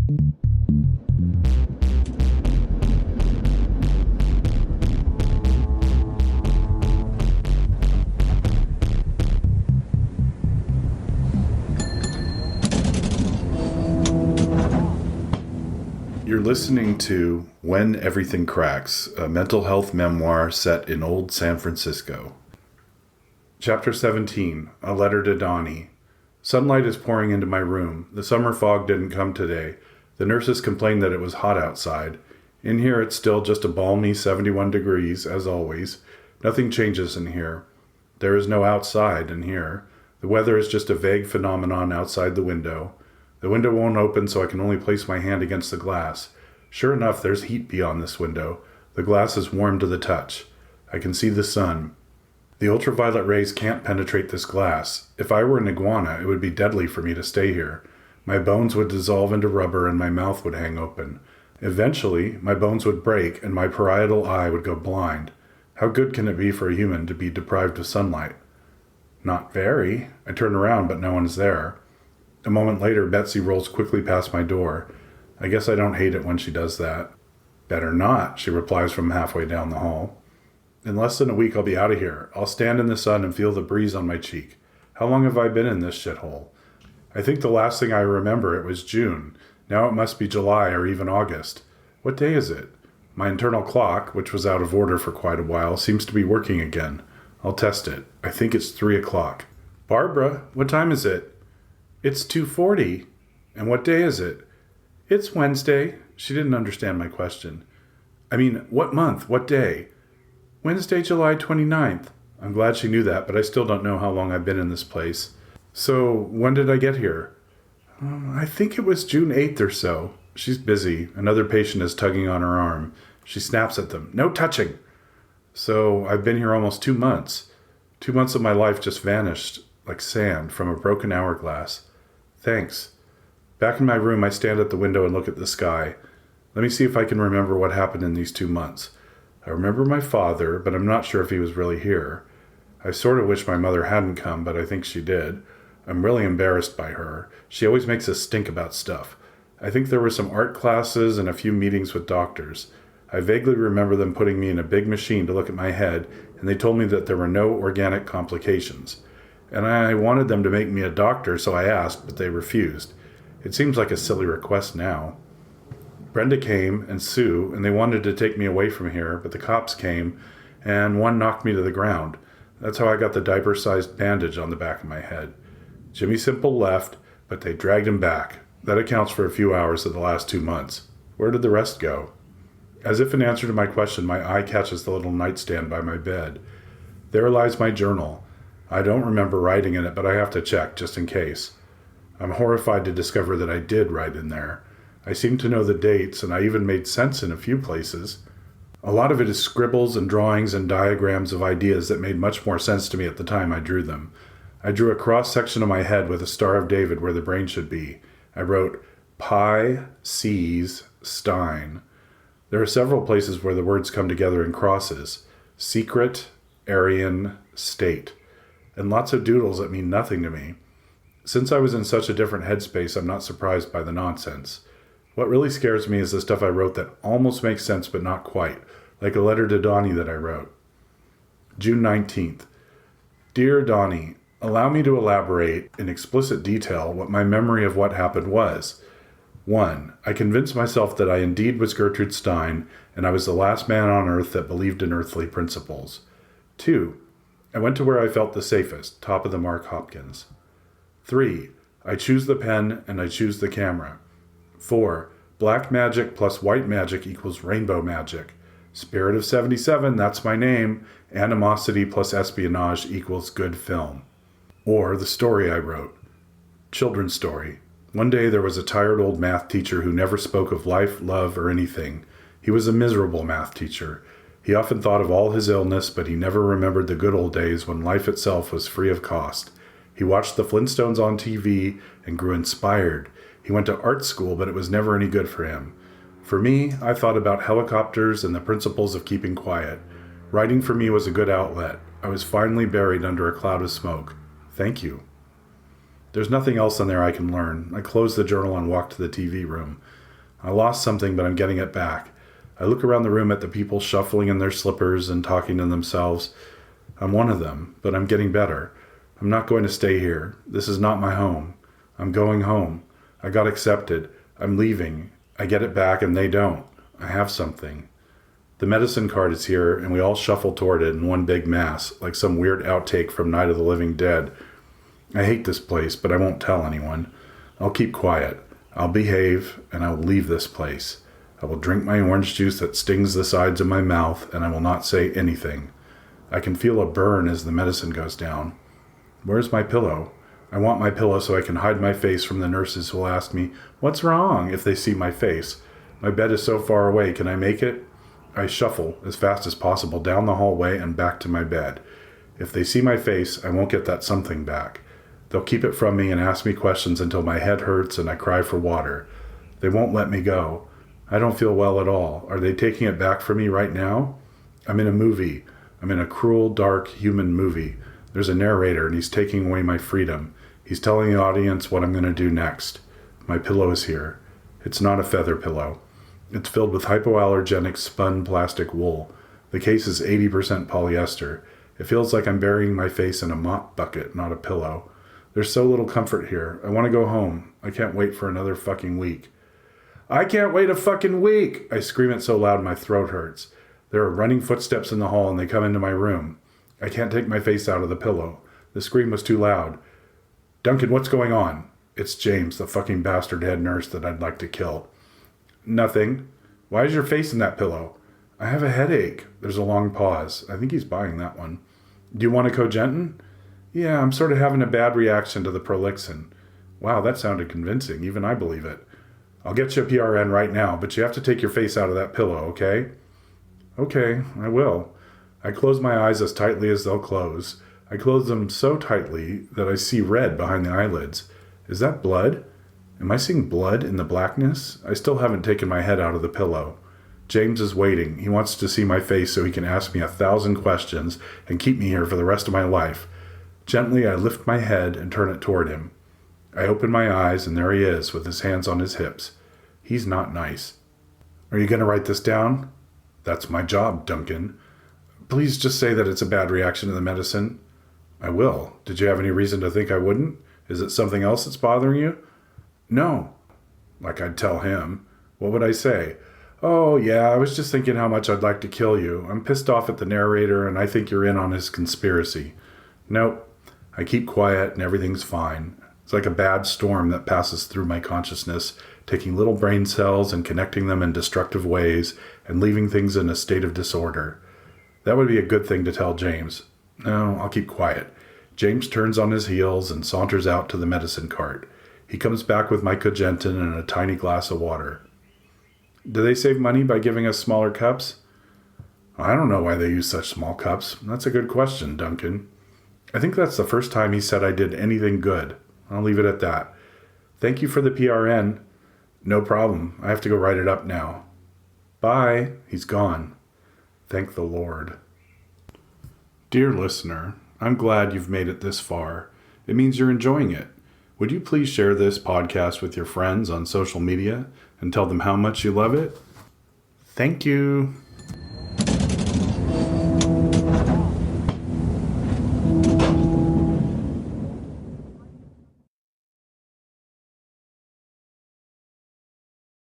You're listening to When Everything Cracks, a mental health memoir set in old San Francisco. Chapter 17, A Letter to Donny. Sunlight is pouring into my room. The summer fog didn't come today. The nurses complained that it was hot outside. In here it's still just a balmy 71 degrees, as always. Nothing changes in here. There is no outside in here. The weather is just a vague phenomenon outside the window. The window won't open, so I can only place my hand against the glass. Sure enough, there's heat beyond this window. The glass is warm to the touch. I can see the sun. The ultraviolet rays can't penetrate this glass. If I were an iguana, it would be deadly for me to stay here. My bones would dissolve into rubber and my mouth would hang open. Eventually, my bones would break and my parietal eye would go blind. How good can it be for a human to be deprived of sunlight? Not very. I turn around, but no one's there. A moment later, Betsy rolls quickly past my door. I guess I don't hate it when she does that. Better not, she replies from halfway down the hall. In less than a week, I'll be out of here. I'll stand in the sun and feel the breeze on my cheek. How long have I been in this shithole? I think the last thing I remember it was June. Now it must be July or even August. What day is it? My internal clock, which was out of order for quite a while, seems to be working again. I'll test it. I think it's 3 o'clock. Barbara, what time is it? It's 2:40. And what day is it? It's Wednesday. She didn't understand my question. I mean, what month? What day? Wednesday, July 29th. I'm glad she knew that, but I still don't know how long I've been in this place. So, when did I get here? I think it was June 8th or so. She's busy. Another patient is tugging on her arm. She snaps at them. No touching! So, I've been here almost 2 months. 2 months of my life just vanished, like sand from a broken hourglass. Thanks. Back in my room, I stand at the window and look at the sky. Let me see if I can remember what happened in these 2 months. I remember my father, but I'm not sure if he was really here. I sort of wish my mother hadn't come, but I think she did. I'm really embarrassed by her. She always makes a stink about stuff. I think there were some art classes and a few meetings with doctors. I vaguely remember them putting me in a big machine to look at my head, and they told me that there were no organic complications. And I wanted them to make me a doctor, so I asked, but they refused. It seems like a silly request now. Brenda came, and Sue, and they wanted to take me away from here, but the cops came, and one knocked me to the ground. That's how I got the diaper-sized bandage on the back of my head. Jimmy Simple left, but they dragged him back. That accounts for a few hours of the last 2 months. Where did the rest go? As if in answer to my question, my eye catches the little nightstand by my bed. There lies my journal. I don't remember writing in it, but I have to check, just in case. I'm horrified to discover that I did write in there. I seem to know the dates, and I even made sense in a few places. A lot of it is scribbles and drawings and diagrams of ideas that made much more sense to me at the time I drew them. I drew a cross-section of my head with a Star of David where the brain should be. I wrote, Pi, Sees, Stein. There are several places where the words come together in crosses. Secret, Aryan, State. And lots of doodles that mean nothing to me. Since I was in such a different headspace, I'm not surprised by the nonsense. What really scares me is the stuff I wrote that almost makes sense but not quite, like a letter to Donny that I wrote. June 19th. Dear Donny, allow me to elaborate in explicit detail what my memory of what happened was. 1. I convinced myself that I indeed was Gertrude Stein, and I was the last man on earth that believed in earthly principles. 2. I went to where I felt the safest, top of the Mark Hopkins. 3. I choose the pen and I choose the camera. 4. Black magic plus white magic equals rainbow magic. Spirit of 77, that's my name. Animosity plus espionage equals good film. Or the story I wrote. Children's story. One day there was a tired old math teacher who never spoke of life, love, or anything. He was a miserable math teacher. He often thought of all his illness, but he never remembered the good old days when life itself was free of cost. He watched the Flintstones on TV and grew inspired. He went to art school, but it was never any good for him. For me, I thought about helicopters and the principles of keeping quiet. Writing for me was a good outlet. I was finally buried under a cloud of smoke. Thank you. There's nothing else in there I can learn. I closed the journal and walked to the TV room. I lost something, but I'm getting it back. I look around the room at the people shuffling in their slippers and talking to themselves. I'm one of them, but I'm getting better. I'm not going to stay here. This is not my home. I'm going home. I got accepted. I'm leaving. I get it back and they don't. I have something. The medicine cart is here, and we all shuffle toward it in one big mass, like some weird outtake from Night of the Living Dead. I hate this place, but I won't tell anyone. I'll keep quiet. I'll behave, and I will leave this place. I will drink my orange juice that stings the sides of my mouth, and I will not say anything. I can feel a burn as the medicine goes down. Where's my pillow? I want my pillow so I can hide my face from the nurses who will ask me, "What's wrong?" if they see my face. My bed is so far away. Can I make it? I shuffle as fast as possible down the hallway and back to my bed. If they see my face, I won't get that something back. They'll keep it from me and ask me questions until my head hurts and I cry for water. They won't let me go. I don't feel well at all. Are they taking it back from me right now? I'm in a movie. I'm in a cruel, dark, human movie. There's a narrator and he's taking away my freedom. He's telling the audience what I'm going to do next. My pillow is here. It's not a feather pillow. It's filled with hypoallergenic spun plastic wool. The case is 80% polyester. It feels like I'm burying my face in a mop bucket, not a pillow. There's so little comfort here. I want to go home. I can't wait for another fucking week. I can't wait a fucking week! I scream it so loud my throat hurts. There are running footsteps in the hall and they come into my room. I can't take my face out of the pillow. The scream was too loud. Duncan, what's going on? It's James, the fucking bastard head nurse that I'd like to kill. Nothing. Why is your face in that pillow? I have a headache. There's a long pause. I think he's buying that one. Do you want a Cogentin? Yeah, I'm sort of having a bad reaction to the Prolixin. Wow, that sounded convincing. Even I believe it. I'll get you a PRN right now, but you have to take your face out of that pillow, okay? Okay, I will. I close my eyes as tightly as they'll close. I close them so tightly that I see red behind the eyelids. Is that blood? Am I seeing blood in the blackness? I still haven't taken my head out of the pillow. James is waiting. He wants to see my face so he can ask me 1,000 questions and keep me here for the rest of my life. Gently, I lift my head and turn it toward him. I open my eyes, and there he is with his hands on his hips. He's not nice. Are you going to write this down? That's my job, Duncan. Please just say that it's a bad reaction to the medicine. I will. Did you have any reason to think I wouldn't? Is it something else that's bothering you? No. Like I'd tell him. What would I say? Oh, yeah, I was just thinking how much I'd like to kill you. I'm pissed off at the narrator, and I think you're in on his conspiracy. Nope. I keep quiet, and everything's fine. It's like a bad storm that passes through my consciousness, taking little brain cells and connecting them in destructive ways, and leaving things in a state of disorder. That would be a good thing to tell James. No, I'll keep quiet. James turns on his heels and saunters out to the medicine cart. He comes back with my Cogentin and a tiny glass of water. Do they save money by giving us smaller cups? I don't know why they use such small cups. That's a good question, Duncan. I think that's the first time he said I did anything good. I'll leave it at that. Thank you for the PRN. No problem. I have to go write it up now. Bye. He's gone. Thank the Lord. Dear listener, I'm glad you've made it this far. It means you're enjoying it. Would you please share this podcast with your friends on social media and tell them how much you love it? Thank you.